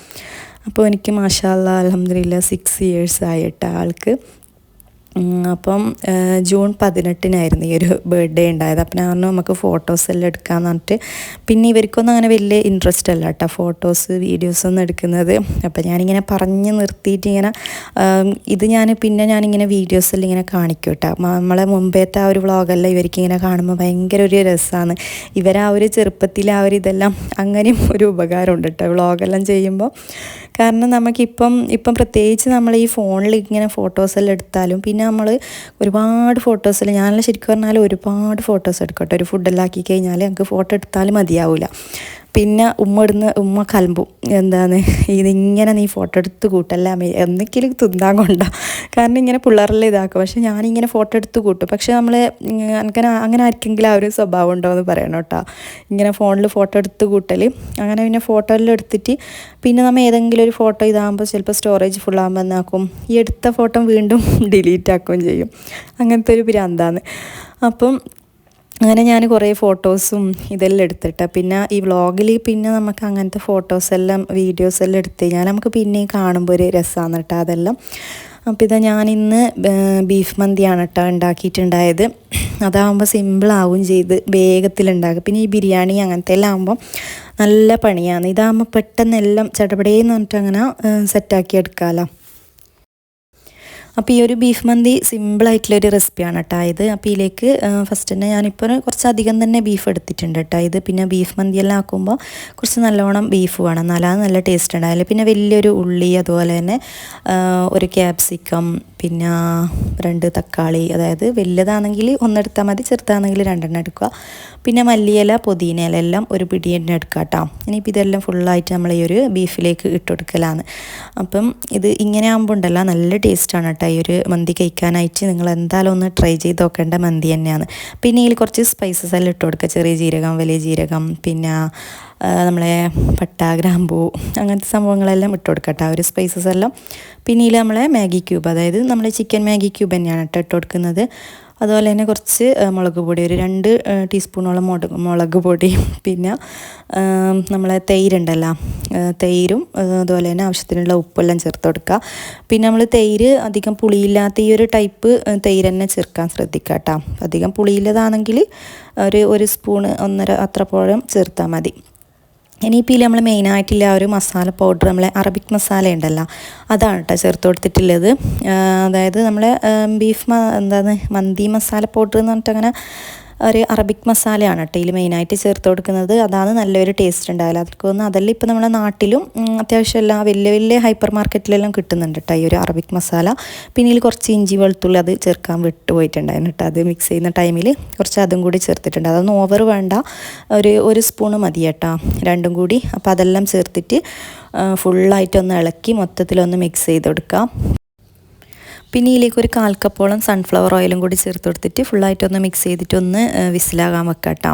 [SPEAKER 1] അപ്പോൾ എനിക്ക് മാഷാ അല്ലാഹ് അൽഹംദുലില്ലാഹ് 6 years ആയി കേട്ടോ ആൾക്ക്. അപ്പം ജൂൺ 18 ഈ ഒരു ബർത്ത്ഡേ ഉണ്ടായത്. അപ്പം ഞാൻ പറഞ്ഞു നമുക്ക് ഫോട്ടോസെല്ലാം എടുക്കാമെന്ന് പറഞ്ഞിട്ട്, പിന്നെ ഇവർക്കൊന്നും അങ്ങനെ വലിയ ഇൻട്രസ്റ്റ് അല്ല കേട്ടോ ഫോട്ടോസ് വീഡിയോസൊന്നും എടുക്കുന്നത്. അപ്പം ഞാനിങ്ങനെ പറഞ്ഞ് നിർത്തിയിട്ട് ഇങ്ങനെ ഞാനിങ്ങനെ വീഡിയോസെല്ലാം ഇങ്ങനെ കാണിക്കും കേട്ടോ. നമ്മളെ മുമ്പത്തെ ആ ഒരു വ്ളോഗെല്ലാം ഇവർക്കിങ്ങനെ കാണുമ്പോൾ ഭയങ്കര ഒരു രസമാണ്. ഇവരാ ഒരു ചെറുപ്പത്തിൽ ആ ഒരു ഇതെല്ലാം അങ്ങനെയും ഒരു ഉപകാരമുണ്ട് കേട്ടോ വ്ളോഗെല്ലാം ചെയ്യുമ്പോൾ. കാരണം നമുക്കിപ്പം പ്രത്യേകിച്ച് നമ്മൾ ഈ ഫോണിൽ ഇങ്ങനെ ഫോട്ടോസെല്ലാം എടുത്താലും പിന്നെ നമ്മൾ ഒരുപാട് ഫോട്ടോസെല്ലാം ഞാനെല്ലാം ശരിക്കും പറഞ്ഞാൽ ഒരുപാട് ഫോട്ടോസ് എടുക്കട്ടെ. ഒരു ഫുഡെല്ലാം ആക്കി കഴിഞ്ഞാൽ ഞങ്ങൾക്ക് ഫോട്ടോ എടുത്താലും മതിയാവില്ല. പിന്നെ ഉമ്മ കലമ്പും, ഇതിങ്ങനെ നീ ഫോട്ടോ എടുത്ത് കൂട്ടല്ല എന്തെങ്കിലും തിന്നാൻ കൊണ്ടോ, കാരണം ഇങ്ങനെ പിള്ളേരെല്ലാം ഇതാക്കും. പക്ഷെ ഞാനിങ്ങനെ ഫോട്ടോ എടുത്ത് കൂട്ടും. പക്ഷെ നമ്മൾ അങ്ങനെ ആർക്കെങ്കിലും ആ ഒരു സ്വഭാവം ഉണ്ടോ എന്ന് പറയണം കേട്ടോ, ഇങ്ങനെ ഫോണിൽ ഫോട്ടോ എടുത്ത് കൂട്ടൽ. അങ്ങനെ പിന്നെ ഫോട്ടോ എല്ലാം എടുത്തിട്ട് പിന്നെ നമ്മൾ ഏതെങ്കിലും ഒരു ഫോട്ടോ ഇതാകുമ്പോൾ ചിലപ്പോൾ സ്റ്റോറേജ് ഫുള്ളാകുമ്പോൾ എന്നാക്കും ഈ എടുത്ത ഫോട്ടോ വീണ്ടും ഡിലീറ്റ് ആക്കുകയും ചെയ്യും. അങ്ങനത്തെ ഒരു ഭ്രാന്താണ്. അപ്പം അങ്ങനെ ഞാൻ കുറേ ഫോട്ടോസും ഇതെല്ലാം എടുത്തിട്ട് പിന്നെ ഈ വ്ളോഗിൽ പിന്നെ നമുക്ക് അങ്ങനത്തെ ഫോട്ടോസെല്ലാം വീഡിയോസെല്ലാം എടുത്ത് കഴിഞ്ഞാൽ നമുക്ക് പിന്നെയും കാണുമ്പോൾ ഒരു രസമാണ് കേട്ടോ അതെല്ലാം. അപ്പോൾ ഇതാ ഞാനിന്ന് ബീഫ് മന്തിയാണ് കേട്ടോ ഉണ്ടാക്കിയിട്ടുണ്ടായത്. അതാകുമ്പോൾ സിമ്പിളാവും ചെയ്ത് വേഗത്തിലുണ്ടാകും. പിന്നെ ഈ ബിരിയാണി അങ്ങനത്തെ എല്ലാം ആകുമ്പം നല്ല പണിയാണ്. ഇതാകുമ്പോൾ പെട്ടെന്ന് എല്ലാം ചടപടേന്ന് പറഞ്ഞിട്ട് അങ്ങനെ സെറ്റാക്കി എടുക്കാമല്ലോ. അപ്പോൾ ഈ ഒരു ബീഫ് മന്തി സിമ്പിളായിട്ടുള്ളൊരു റെസിപ്പിയാണ് കേട്ടോ ഇത്. അപ്പോൾ ഇതിലേക്ക് ഫസ്റ്റ് തന്നെ ഞാനിപ്പോൾ കുറച്ചധികം തന്നെ ബീഫ് എടുത്തിട്ടുണ്ട് കേട്ടോ ഇത്. പിന്നെ ബീഫ് മന്തിയെല്ലാം ആക്കുമ്പോൾ കുറച്ച് നല്ലോണം ബീഫ് വേണം, എന്നാലാണ് നല്ല ടേസ്റ്റ് ഉണ്ടാവില്ല. പിന്നെ വലിയൊരു ഉള്ളി, അതുപോലെ തന്നെ ഒരു ക്യാപ്സിക്കം, പിന്നെ 2 തക്കാളി, അതായത് വലുതാണെങ്കിൽ 1 എടുത്താൽ മതി, ചെറുതാണെങ്കിൽ 2 എടുക്കുക. പിന്നെ മല്ലിയില, പുതിനയില എല്ലാം ഒരു പിടി തന്നെ എടുക്കുക കേട്ടോ. ഇനിയിപ്പോൾ ഇതെല്ലാം ഫുള്ളായിട്ട് നമ്മൾ ഈ ഒരു ബീഫിലേക്ക് ഇട്ട് കൊടുക്കലാണ്. അപ്പം ഇത് ഇങ്ങനെ ആകുമ്പോൾ ഉണ്ടല്ലോ നല്ല ടേസ്റ്റാണ് കേട്ടോ ഈ ഒരു മന്തി കഴിക്കാനായിട്ട്. നിങ്ങൾ എന്തായാലും ഒന്ന് ട്രൈ ചെയ്ത് നോക്കേണ്ട മന്തി തന്നെയാണ്. പിന്നെ ഇതിൽ കുറച്ച് സ്പൈസസ് എല്ലാം ഇട്ട് കൊടുക്കുക, ചെറിയ ജീരകം, വലിയ ജീരകം, പിന്നെ നമ്മളെ പട്ട, ഗ്രാമ്പൂ അങ്ങനത്തെ സംഭവങ്ങളെല്ലാം ഇട്ട് കൊടുക്കട്ടെ, ഒരു സ്പൈസസ് എല്ലാം. പിന്നെ ഇതിൽ നമ്മളെ മാഗി ക്യൂബ്, അതായത് നമ്മൾ ചിക്കൻ മാഗി ക്യൂബ് തന്നെയാണ് ഇട്ട് കൊടുക്കുന്നത്. അതുപോലെ തന്നെ കുറച്ച് മുളക് പൊടി, ഒരു 2 ടീസ്പൂണോളം മുളക് പൊടി, പിന്നെ നമ്മളെ തൈരുണ്ടല്ലോ, തൈരും അതുപോലെ തന്നെ ആവശ്യത്തിനുള്ള ഉപ്പെല്ലാം ചേർത്ത് കൊടുക്കുക. പിന്നെ നമ്മൾ തൈര് അധികം പുളിയില്ലാത്ത ഈ ഒരു ടൈപ്പ് തൈര് തന്നെ ചേർക്കാൻ ശ്രദ്ധിക്കുക കേട്ടോ. അധികം പുളിയില്ലതാണെങ്കിൽ ഒരു സ്പൂണ് 1.5 അത്ര പോലും ചേർത്താൽ മതി. ഇനിയിപ്പോൾ നമ്മൾ മെയിനായിട്ടില്ല ഒരു മസാല പൗഡർ, നമ്മളെ അറബിക് മസാല ഉണ്ടല്ലോ, അതാണ് കേട്ടോ ചേർത്ത് കൊടുത്തിട്ടുള്ളത്. അതായത് നമ്മളെ മന്തി മസാല പൗഡർ എന്ന് പറഞ്ഞിട്ട് അങ്ങനെ ഒരു അറബിക് മസാലയാണ് കേട്ടോ ഇതിൽ മെയിനായിട്ട് ചേർത്ത് കൊടുക്കുന്നത്. അതാണ് നല്ലൊരു ടേസ്റ്റ് ഉണ്ടാവില്ല. അതൊക്കെ അതെല്ലാം ഇപ്പോൾ നമ്മുടെ നാട്ടിലും അത്യാവശ്യം എല്ലാ വലിയ ഹൈപ്പർ മാർക്കറ്റിലെല്ലാം കിട്ടുന്നുണ്ട് കേട്ടോ ഈ ഒരു അറബിക് മസാല. പിന്നെ ഇതിൽ കുറച്ച് ഇഞ്ചി വെളുത്തുള്ളി അത് ചേർക്കാൻ വിട്ടുപോയിട്ടുണ്ടായിരുന്നു കേട്ടോ. അത് മിക്സ് ചെയ്യുന്ന ടൈമിൽ കുറച്ച് അതും കൂടി ചേർത്തിട്ടുണ്ട്. അതൊന്നും ഓവർ വേണ്ട, ഒരു സ്പൂണ് മതി കേട്ടോ രണ്ടും കൂടി. അപ്പോൾ അതെല്ലാം ചേർത്തിട്ട് ഫുള്ളായിട്ടൊന്ന് ഇളക്കി മൊത്തത്തിലൊന്ന് മിക്സ് ചെയ്ത് കൊടുക്കാം. പിന്നെ ഇതിലേക്ക് ഒരു 1/4 കപ്പോളം സൺഫ്ലവർ ഓയിലും കൂടി ചേർത്ത് കൊടുത്തിട്ട് ഫുള്ളായിട്ടൊന്ന് മിക്സ് ചെയ്തിട്ടൊന്ന് വിസിലാകാൻ വെക്കാം കേട്ടോ.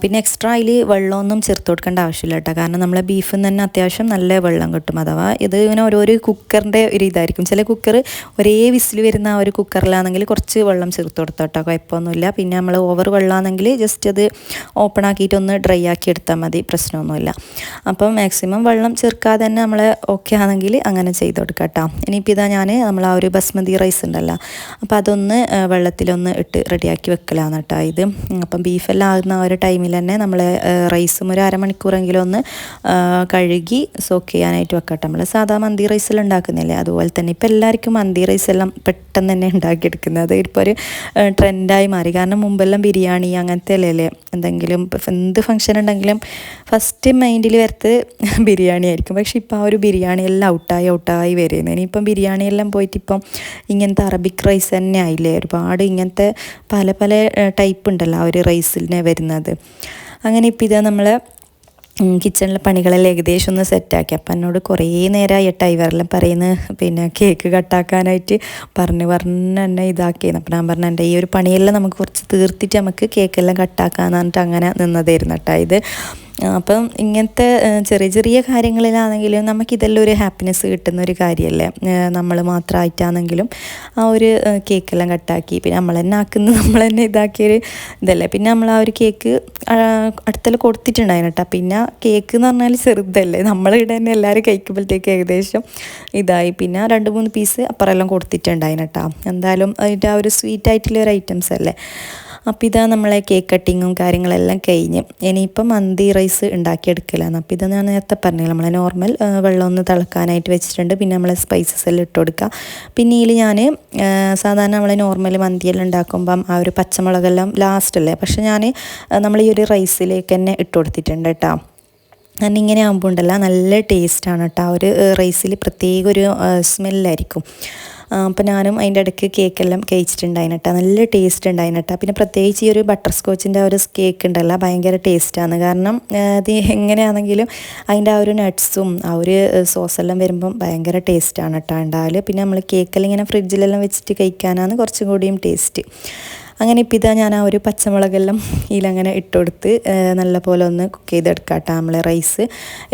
[SPEAKER 1] പിന്നെ എക്സ്ട്രാ അതിൽ വെള്ളമൊന്നും ചേർത്ത് കൊടുക്കേണ്ട ആവശ്യമില്ല കേട്ടോ. കാരണം നമ്മളെ ബീഫിൽ നിന്ന് തന്നെ അത്യാവശ്യം നല്ല വെള്ളം കിട്ടും. അഥവാ ഇത് ഇങ്ങനെ ഓരോരോ കുക്കറിൻ്റെ ഒരു ഇതായിരിക്കും. ചില കുക്കർ ഒരേ വിസിൽ വരുന്ന ആ ഒരു കുക്കറിലാണെങ്കിൽ കുറച്ച് വെള്ളം ചേർത്ത് കൊടുത്തോ കേട്ടോ, കുഴപ്പമൊന്നുമില്ല. പിന്നെ നമ്മൾ ഓവർ വെള്ളമാണെങ്കിൽ ജസ്റ്റ് അത് ഓപ്പൺ ആക്കിയിട്ട് ഒന്ന് ഡ്രൈ ആക്കി എടുത്താൽ മതി, പ്രശ്നമൊന്നുമില്ല. അപ്പം മാക്സിമം വെള്ളം ചേർക്കാതെ തന്നെ നമ്മൾ ഓക്കെ ആണെങ്കിൽ അങ്ങനെ ചെയ്ത് കൊടുക്കാം കേട്ടോ. ഇനിയിപ്പോൾ ഇതാ ഞാൻ നമ്മൾ ആ ഒരു ബസ്മതി റൈസ് ഉണ്ടല്ലോ, അപ്പോൾ അതൊന്ന് വെള്ളത്തിലൊന്ന് ഇട്ട് റെഡിയാക്കി വെക്കലാണ് കേട്ടോ ഇത്. അപ്പം ബീഫെല്ലാം ആകുന്ന ആ ഒരു ടൈമിൽ തന്നെ നമ്മൾ റൈസും ഒരു അരമണിക്കൂറെങ്കിലും ഒന്ന് കഴുകി സോക്ക് ചെയ്യാനായിട്ട് വെക്കട്ടെ. നമ്മൾ സാധാ മന്തി റൈസെല്ലാം ഉണ്ടാക്കുന്നില്ലേ, അതുപോലെ തന്നെ ഇപ്പോൾ എല്ലാവർക്കും മന്തി റൈസെല്ലാം പെട്ടെന്ന് തന്നെ ഉണ്ടാക്കിയെടുക്കുന്നത് ഇപ്പോൾ ഒരു ട്രെൻഡായി മാറി. കാരണം മുമ്പെല്ലാം ബിരിയാണി അങ്ങനത്തെ അല്ലേ, എന്തെങ്കിലും എന്ത് ഫംഗ്ഷൻ ഉണ്ടെങ്കിലും ഫസ്റ്റ് മൈൻഡിൽ വരത്ത് ബിരിയാണി ആയിരിക്കും. പക്ഷെ ഇപ്പോൾ ആ ഒരു ബിരിയാണി എല്ലാം ഔട്ടായി വരുന്നത്. ഇനിയിപ്പം ബിരിയാണിയെല്ലാം പോയിട്ട് ഇപ്പം ഇങ്ങനത്തെ അറബിക് റൈസ് തന്നെ ആയില്ലേ, ഒരുപാട് ഇങ്ങനത്തെ പല ടൈപ്പ് ഉണ്ടല്ലോ ആ ഒരു റൈസിനെ വരുന്നത്. അങ്ങനെ ഇപ്പം ഇത് നമ്മൾ കിച്ചണിലെ പണികളെല്ലാം ഏകദേശം ഒന്ന് സെറ്റാക്കി. അപ്പം എന്നോട് കുറേ നേരമായി ഇവരെല്ലാം പറയുന്നത് പിന്നെ കേക്ക് കട്ടാക്കാനായിട്ട് പറഞ്ഞ് എന്നെ ഇതാക്കിയെന്ന്. അപ്പം ഞാൻ പറഞ്ഞ എൻ്റെ ഈ ഒരു പണിയെല്ലാം നമുക്ക് കുറച്ച് തീർത്തിട്ട് നമുക്ക് കേക്കെല്ലാം കട്ടാക്കാന്ന് പറഞ്ഞിട്ട് അങ്ങനെ നിന്നതായിരുന്നു കേട്ടോ ഇത്. അപ്പം ഇങ്ങനത്തെ ചെറിയ കാര്യങ്ങളിലാണെങ്കിലും നമുക്കിതെല്ലാം ഒരു ഹാപ്പിനെസ് കിട്ടുന്ന ഒരു കാര്യമല്ലേ. നമ്മൾ മാത്രമായിട്ടാണെങ്കിലും ആ ഒരു കേക്കെല്ലാം കട്ടാക്കി പിന്നെ നമ്മൾ തന്നെ ആക്കുന്നത് നമ്മൾ തന്നെ ഇതാക്കിയൊരു ഇതല്ലേ. പിന്നെ നമ്മൾ ആ ഒരു കേക്ക് അടുത്തെല്ലാം കൊടുത്തിട്ടുണ്ടായിരുന്നു കേട്ടോ. പിന്നെ കേക്ക് എന്ന് പറഞ്ഞാൽ ചെറുതല്ലേ, നമ്മളിവിടെ തന്നെ എല്ലാവരും കഴിക്കുമ്പോഴത്തേക്ക് ഏകദേശം ഇതായി. പിന്നെ 2-3 പീസ് അപ്പുറമെല്ലാം കൊടുത്തിട്ടുണ്ടായിരുന്നു കേട്ടോ. എന്തായാലും അതിൻ്റെ ആ ഒരു സ്വീറ്റായിട്ടുള്ള ഒരു ഐറ്റംസ് അല്ലേ. അപ്പോൾ ഇതാ നമ്മളെ കേക്ക് കട്ടിങ്ങും കാര്യങ്ങളെല്ലാം കഴിഞ്ഞ് ഇനിയിപ്പം മന്തി റൈസ് ഉണ്ടാക്കിയെടുക്കലാണ്. അപ്പോൾ ഇത് ഞാൻ നേരത്തെ പറഞ്ഞില്ല, നമ്മളെ നോർമൽ വെള്ളം ഒന്ന് തിളക്കാനായിട്ട് വെച്ചിട്ടുണ്ട്. പിന്നെ നമ്മളെ സ്പൈസസ് എല്ലാം ഇട്ട് കൊടുക്കുക. പിന്നെ ഇതിൽ ഞാൻ സാധാരണ നമ്മളെ നോർമൽ മന്തിയെല്ലാം ഉണ്ടാക്കുമ്പം ആ ഒരു പച്ചമുളകെല്ലാം ലാസ്റ്റല്ലേ, പക്ഷെ ഞാൻ നമ്മൾ ഈ ഒരു റൈസിലേക്ക് തന്നെ ഇട്ട് കൊടുത്തിട്ടുണ്ട് കേട്ടോ. കാരണം ഇങ്ങനെ ആകുമ്പോൾ ഉണ്ടല്ലോ നല്ല ടേസ്റ്റാണ് കേട്ടോ. ആ ഒരു റൈസിൽ പ്രത്യേക ഒരു സ്മെല്ലായിരിക്കും. അപ്പോൾ ഞാനും അതിൻ്റെ ഇടയ്ക്ക് കേക്കെല്ലാം കഴിച്ചിട്ടുണ്ടായിരുന്നു കേട്ടോ. നല്ല ടേസ്റ്റ് ഉണ്ടായിരുന്നു കേട്ടോ. പിന്നെ പ്രത്യേകിച്ച് ഈ ഒരു ബട്ടർ സ്കോച്ചിൻ്റെ ആ ഒരു കേക്ക് ഉണ്ടല്ലോ ഭയങ്കര ടേസ്റ്റാണ്. കാരണം അത് എങ്ങനെയാണെങ്കിലും അതിൻ്റെ ആ ഒരു നട്ട്സും ആ ഒരു സോസെല്ലാം വരുമ്പം ഭയങ്കര ടേസ്റ്റാണ് കേട്ടോ ഉണ്ടാവില്ല. പിന്നെ നമ്മൾ കേക്കെല്ലാം ഇങ്ങനെ ഫ്രിഡ്ജിലെല്ലാം വെച്ചിട്ട് കഴിക്കാനാണ് കുറച്ചും കൂടിയും ടേസ്റ്റ്. അങ്ങനെ ഇപ്പം ഇതാ ഞാൻ ആ ഒരു പച്ചമുളകെല്ലാം ഇതിലങ്ങനെ ഇട്ട് കൊടുത്ത് നല്ല പോലെ ഒന്ന് കുക്ക് ചെയ്തെടുക്കാം കേട്ടോ. നമ്മളെ റൈസ്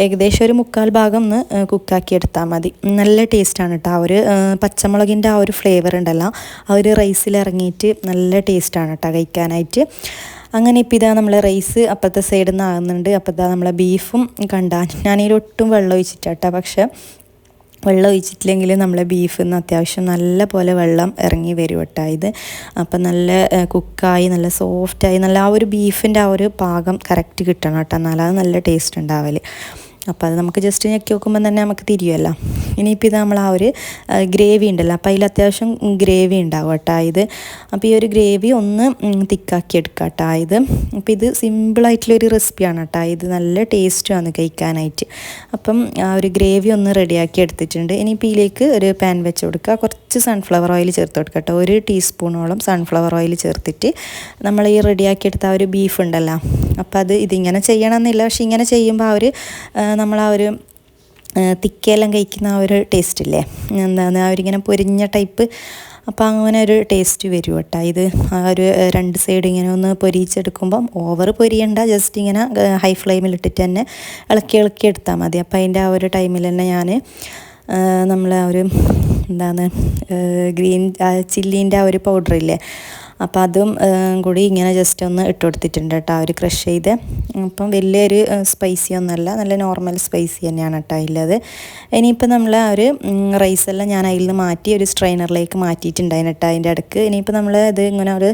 [SPEAKER 1] ഏകദേശം ഒരു 1/4 ഭാഗം ഒന്ന് കുക്കാക്കി എടുത്താൽ മതി. നല്ല ടേസ്റ്റാണ് കേട്ടോ. ആ ഒരു പച്ചമുളകിൻ്റെ ആ ഒരു ഫ്ലേവർ ഉണ്ടല്ലോ ആ ഒരു റൈസിൽ ഇറങ്ങിയിട്ട് നല്ല ടേസ്റ്റാണ് കേട്ടോ കഴിക്കാനായിട്ട്. അങ്ങനെ ഇപ്പം ഇതാ നമ്മളെ റൈസ് അപ്പുറത്തെ സൈഡിൽ നിന്ന് ആകുന്നുണ്ട്. അപ്പോൾ ഇതാ നമ്മളെ ബീഫും കണ്ടാൽ ഞാനതിലൊട്ടും വെള്ളം ഒഴിച്ചിട്ടാട്ടോ. പക്ഷേ വെള്ളം ഒഴിച്ചിട്ടില്ലെങ്കിൽ നമ്മളെ ബീഫിൽ നിന്ന് അത്യാവശ്യം നല്ല പോലെ വെള്ളം ഇറങ്ങി വരും കേട്ടോ ഇത്. അപ്പം നല്ല കുക്കായി നല്ല സോഫ്റ്റായി നല്ല ആ ഒരു ബീഫിൻ്റെ ആ ഒരു പാകം കറക്റ്റ് കിട്ടണം കേട്ടോ, എന്നാലത് നല്ല ടേസ്റ്റ് ഉണ്ടാവൽ. അപ്പോൾ അത് നമുക്ക് ജസ്റ്റ് ഞെക്കി നോക്കുമ്പോൾ തന്നെ നമുക്ക് തിരിയുമല്ലോ. ഇനിയിപ്പോൾ ഇത് നമ്മൾ ആ ഒരു ഗ്രേവി ഉണ്ടല്ലോ, അപ്പോൾ അതിൽ അത്യാവശ്യം ഗ്രേവി ഉണ്ടാവും കേട്ടോ ഇത്. അപ്പോൾ ഈ ഒരു ഗ്രേവി ഒന്ന് തിക്കാക്കി എടുക്കാം കേട്ടോ ഇത്. അപ്പോൾ ഇത് സിമ്പിളായിട്ടുള്ളൊരു റെസിപ്പിയാണ് കേട്ടോ ഇത്. നല്ല ടേസ്റ്റുമാണ് കഴിക്കാനായിട്ട്. അപ്പം ആ ഒരു ഗ്രേവി ഒന്ന് റെഡിയാക്കി എടുത്തിട്ടുണ്ട്. ഇനിയിപ്പോൾ ഇതിലേക്ക് ഒരു പാൻ വെച്ച് കൊടുക്കുക. കുറച്ച് സൺഫ്ലവർ ഓയിൽ ചേർത്ത് കൊടുക്കുക കേട്ടോ. 1 ടീസ്പൂണോളം സൺഫ്ലവർ ഓയിൽ ചേർത്തിട്ട് നമ്മൾ ഈ റെഡിയാക്കി എടുത്ത ആ ഒരു ബീഫ് ഉണ്ടല്ലോ, അപ്പോൾ അത് ഇതിങ്ങനെ ചെയ്യണമെന്നില്ല, പക്ഷെ ഇങ്ങനെ ചെയ്യുമ്പോൾ ആ ഒരു നമ്മൾ ആ ഒരു തിക്കയെല്ലാം കഴിക്കുന്ന ആ ഒരു ടേസ്റ്റ് ഇല്ലേ, എന്താണ് ആ ഒരിങ്ങനെ പൊരിഞ്ഞ ടൈപ്പ്, അപ്പോൾ അങ്ങനെ ഒരു ടേസ്റ്റ് വരും കേട്ടോ ഇത്. ആ ഒരു 2 സൈഡ് ഇങ്ങനെ ഒന്ന് പൊരിച്ചെടുക്കുമ്പം ഓവർ പൊരിയണ്ട, ജസ്റ്റ് ഇങ്ങനെ ഹൈ ഫ്ലെയിമിലിട്ടിട്ട് തന്നെ ഇളക്കി എടുത്താൽ മതി. അപ്പോൾ അതിൻ്റെ ആ ഒരു ടൈമിൽ തന്നെ ഞാൻ നമ്മൾ ആ ഒരു എന്താണ് ഗ്രീൻ ചില്ലീൻ്റെ ആ ഒരു പൗഡറില്ലേ അപ്പോൾ അതും കൂടി ഇങ്ങനെ ജസ്റ്റ് ഒന്ന് ഇട്ട് കൊടുത്തിട്ടുണ്ട് കേട്ടോ, ഒരു ക്രഷ് ചെയ്ത്. അപ്പം വലിയൊരു സ്പൈസി ഒന്നുമല്ല, നല്ല നോർമൽ സ്പൈസി തന്നെയാണ് കേട്ടോ ഉള്ളത്. ഇനിയിപ്പോൾ നമ്മൾ ആ ഒരു റൈസെല്ലാം ഞാൻ അതിൽ നിന്ന് മാറ്റി ഒരു സ്ട്രെയിനറിലേക്ക് മാറ്റിയിട്ടുണ്ടായിരുന്നു കേട്ടോ അതിൻ്റെ ഇടയ്ക്ക്. ഇനിയിപ്പോൾ നമ്മൾ ഇത് ഇങ്ങനെ ഒരു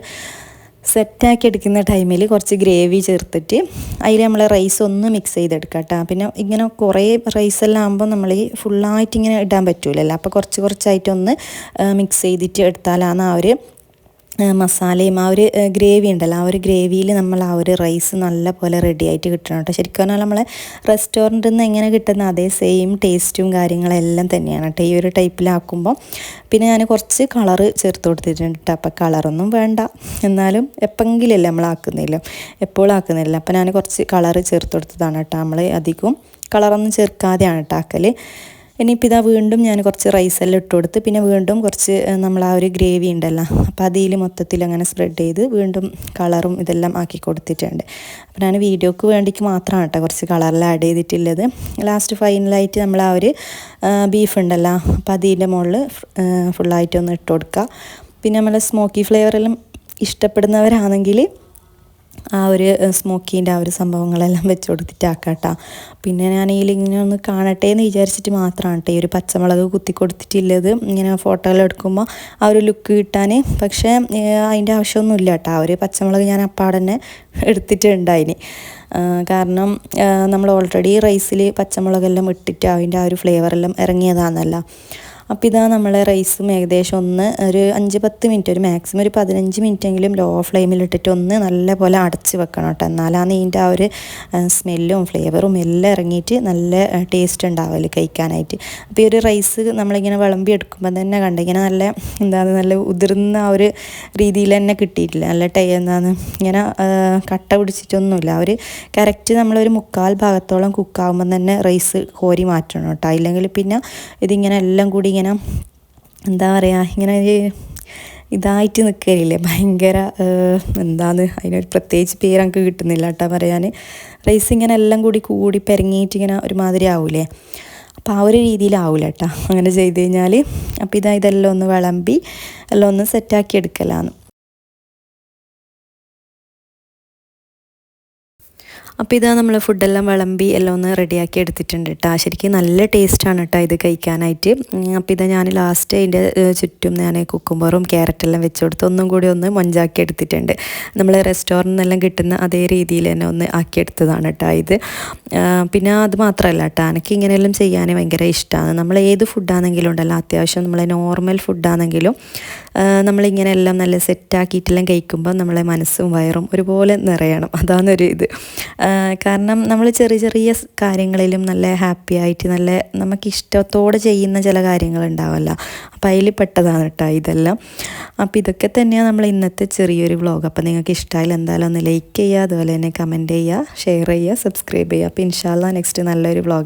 [SPEAKER 1] സെറ്റാക്കി എടുക്കുന്ന ടൈമിൽ കുറച്ച് ഗ്രേവി ചേർത്തിട്ട് അതിൽ നമ്മൾ റൈസ് ഒന്ന് മിക്സ് ചെയ്തെടുക്കാം കേട്ടോ. പിന്നെ ഇങ്ങനെ കുറേ റൈസെല്ലാം ആകുമ്പോൾ നമ്മൾ ഈ ഫുള്ളായിട്ട് ഇങ്ങനെ ഇടാൻ പറ്റൂലല്ലോ, അപ്പോൾ കുറച്ചായിട്ടൊന്ന് മിക്സ് ചെയ്തിട്ട് എടുത്താലാണ് ആ ഒരു മസാലയും ആ ഒരു ഗ്രേവി ഉണ്ടല്ലോ, ആ ഒരു ഗ്രേവിയിൽ നമ്മൾ ആ ഒരു റൈസ് നല്ല പോലെ റെഡി ആയിട്ട് കിട്ടണം കേട്ടോ. ശരിക്കും പറഞ്ഞാൽ നമ്മളെ റെസ്റ്റോറൻറ്റിൽ നിന്ന് എങ്ങനെ കിട്ടുന്ന അതേ സെയിം ടേസ്റ്റും കാര്യങ്ങളെല്ലാം തന്നെയാണ് കേട്ടോ ഈ ഒരു ടൈപ്പിലാക്കുമ്പോൾ. പിന്നെ ഞാൻ കുറച്ച് കളറ് ചേർത്ത് കൊടുത്തിട്ടുണ്ട് കേട്ടോ. അപ്പോൾ കളറൊന്നും വേണ്ട, എന്നാലും എപ്പോഴെങ്കിലല്ലേ നമ്മൾ ആക്കുന്നില്ല, എപ്പോഴും ആക്കുന്നില്ല. അപ്പോൾ ഞാൻ കുറച്ച് കളറ് ചേർത്ത് കൊടുത്തതാണ് കേട്ടോ. നമ്മൾ അധികം കളറൊന്നും ചേർക്കാതെയാണ് കേട്ടോ ആക്കൽ. ഇനിയിപ്പോൾ ഇതാ വീണ്ടും ഞാൻ കുറച്ച് റൈസെല്ലാം ഇട്ട് കൊടുത്ത് പിന്നെ വീണ്ടും കുറച്ച് നമ്മൾ ആ ഒരു ഗ്രേവി ഉണ്ടല്ലോ, അപ്പോൾ അതിൽ മൊത്തത്തിൽ അങ്ങനെ സ്പ്രെഡ് ചെയ്ത് വീണ്ടും കളറും ഇതെല്ലാം ആക്കി കൊടുത്തിട്ടുണ്ട്. അപ്പോൾ ഞാൻ വീഡിയോക്ക് വേണ്ടിക്ക് മാത്രമാണ് കേട്ടോ കുറച്ച് കളറെല്ലാം ആഡ് ചെയ്തിട്ടുള്ളത്. ലാസ്റ്റ് ഫൈനലായിട്ട് നമ്മൾ ആ ഒരു ബീഫ് ഉണ്ടല്ലോ, അപ്പോൾ അതിൻ്റെ മുകളിൽ ഫുള്ളായിട്ടൊന്ന് ഇട്ട് കൊടുക്കുക. പിന്നെ നമ്മൾ സ്മോക്കി ഫ്ലേവറെല്ലാം ഇഷ്ടപ്പെടുന്നവരാണെങ്കിൽ ആ ഒരു സ്മോക്കീൻ്റെ ആ ഒരു സംഭവങ്ങളെല്ലാം വെച്ച് കൊടുത്തിട്ടാക്കാം കേട്ടോ. പിന്നെ ഞാൻ ഇങ്ങനെ ഒന്ന് കാണട്ടെ എന്ന് വിചാരിച്ചിട്ട് മാത്രമാണ് കേട്ടോ ഈ ഒരു പച്ചമുളക് കുത്തി കൊടുത്തിട്ടുള്ളത്, ഇങ്ങനെ ഫോട്ടോയെല്ലാം എടുക്കുമ്പോൾ ആ ഒരു ലുക്ക് കിട്ടാൻ. പക്ഷേ അതിൻ്റെ ആവശ്യമൊന്നുമില്ല കേട്ടോ, ആ ഒരു പച്ചമുളക് ഞാൻ അപ്പാടെ തന്നെ എടുത്തിട്ടുണ്ടായിന്. കാരണം നമ്മൾ ഓൾറെഡി റൈസിൽ പച്ചമുളകെല്ലാം ഇട്ടിട്ട് അതിൻ്റെ ആ ഒരു ഫ്ലേവറെല്ലാം ഇറങ്ങിയതാണല്ലോ. അപ്പോൾ ഇതാ നമ്മളെ റൈസും ഏകദേശം ഒരു 5-10 മിനിറ്റ്, ഒരു മാക്സിമം ഒരു 15 മിനിറ്റെങ്കിലും ലോ ഫ്ലെയിമിലിട്ടിട്ട് ഒന്ന് നല്ല പോലെ അടച്ച് വെക്കണം കേട്ടോ. എന്നാലാണ് ഇതിൻ്റെ ആ ഒരു സ്മെല്ലും ഫ്ലേവറും എല്ലാം ഇറങ്ങിയിട്ട് നല്ല ടേസ്റ്റ് ഉണ്ടാവില്ല കഴിക്കാനായിട്ട്. അപ്പോൾ ഈ ഒരു റൈസ് നമ്മളിങ്ങനെ വിളമ്പി എടുക്കുമ്പോൾ തന്നെ ഇങ്ങനെ നല്ല ഉതിർന്ന ആ ഒരു രീതിയിൽ തന്നെ കിട്ടിയിട്ടില്ല, നല്ല ഇങ്ങനെ കട്ട പിടിച്ചിട്ടൊന്നുമില്ല. ഒരു കറക്റ്റ് നമ്മളൊരു 1/4 ഭാഗത്തോളം കുക്കാകുമ്പോൾ തന്നെ റൈസ് കോരി മാറ്റണം കേട്ടോ. ഇല്ലെങ്കിൽ പിന്നെ ഇതിങ്ങനെ എല്ലാം കൂടി ഇങ്ങനെ ഇങ്ങനെ ഇതായിട്ട് നിൽക്കുകയില്ലേ, ഭയങ്കര അതിനൊരു പ്രത്യേകിച്ച് പേര് നമുക്ക് കിട്ടുന്നില്ല കേട്ടോ പറയാൻ. റൈസ് ഇങ്ങനെ എല്ലാം കൂടി പെരങ്ങിയിട്ട് ഇങ്ങനെ ഒരുമാതിരി ആവൂലേ, അപ്പോൾ ആ ഒരു രീതിയിലാവില്ല കേട്ടോ അങ്ങനെ ചെയ്ത് കഴിഞ്ഞാൽ. അപ്പോൾ ഇതെല്ലാം ഒന്ന് വിളമ്പി എല്ലാം ഒന്ന് സെറ്റാക്കി എടുക്കലാണ്. അപ്പോൾ ഇതാ നമ്മൾ ഫുഡെല്ലാം വിളമ്പി എല്ലാം ഒന്ന് റെഡിയാക്കി എടുത്തിട്ടുണ്ട് കേട്ടോ. ശരിക്കും നല്ല ടേസ്റ്റാണ് കേട്ടോ ഇത് കഴിക്കാനായിട്ട്. അപ്പോൾ ഇതാ ഞാൻ ലാസ്റ്റ് അതിൻ്റെ ചുറ്റും ഞാൻ കുക്കുംബറും ക്യാരറ്റെല്ലാം വെച്ച് കൊടുത്ത് ഒന്നും കൂടി ഒന്ന് മൊഞ്ചാക്കി എടുത്തിട്ടുണ്ട്. നമ്മൾ റെസ്റ്റോറൻറ്റിൽ നിന്നെല്ലാം കിട്ടുന്ന അതേ രീതിയിൽ തന്നെ ഒന്ന് ആക്കിയെടുത്തതാണ് കേട്ടോ ഇത്. പിന്നെ അത് മാത്രമല്ല കേട്ടോ, എനിക്ക് ഇങ്ങനെയെല്ലാം ചെയ്യാൻ ഭയങ്കര ഇഷ്ടമാണ്. നമ്മൾ ഏത് ഫുഡാണെങ്കിലും ഉണ്ടല്ലോ, അത്യാവശ്യം നമ്മളെ നോർമൽ ഫുഡാണെങ്കിലും നമ്മളിങ്ങനെ എല്ലാം നല്ല സെറ്റാക്കിയിട്ടെല്ലാം കഴിക്കുമ്പോൾ നമ്മളെ മനസ്സും വയറും ഒരുപോലെ നിറയണം, അതാണൊരു ഇത്. കാരണം നമ്മൾ ചെറിയ കാര്യങ്ങളിലും നല്ല ഹാപ്പി ആയിട്ട് നല്ല നമുക്കിഷ്ടത്തോടെ ചെയ്യുന്ന ചില കാര്യങ്ങളുണ്ടാവുമല്ലോ, അപ്പോൾ അതിൽ പെട്ടതാണ് കേട്ടോ ഇതെല്ലാം. അപ്പോൾ ഇതൊക്കെ തന്നെയാണ് നമ്മൾ ഇന്നത്തെ ചെറിയൊരു വ്ളോഗ്. അപ്പോൾ നിങ്ങൾക്ക് ഇഷ്ടമായാലും എന്തായാലും ഒന്ന് ലൈക്ക് ചെയ്യുക, അതുപോലെ തന്നെ കമൻറ്റ് ചെയ്യുക, ഷെയർ ചെയ്യുക, സബ്സ്ക്രൈബ് ചെയ്യുക. അപ്പോൾ ഇൻഷാ അല്ലാഹ് നെക്സ്റ്റ് നല്ലൊരു വ്ളോഗ്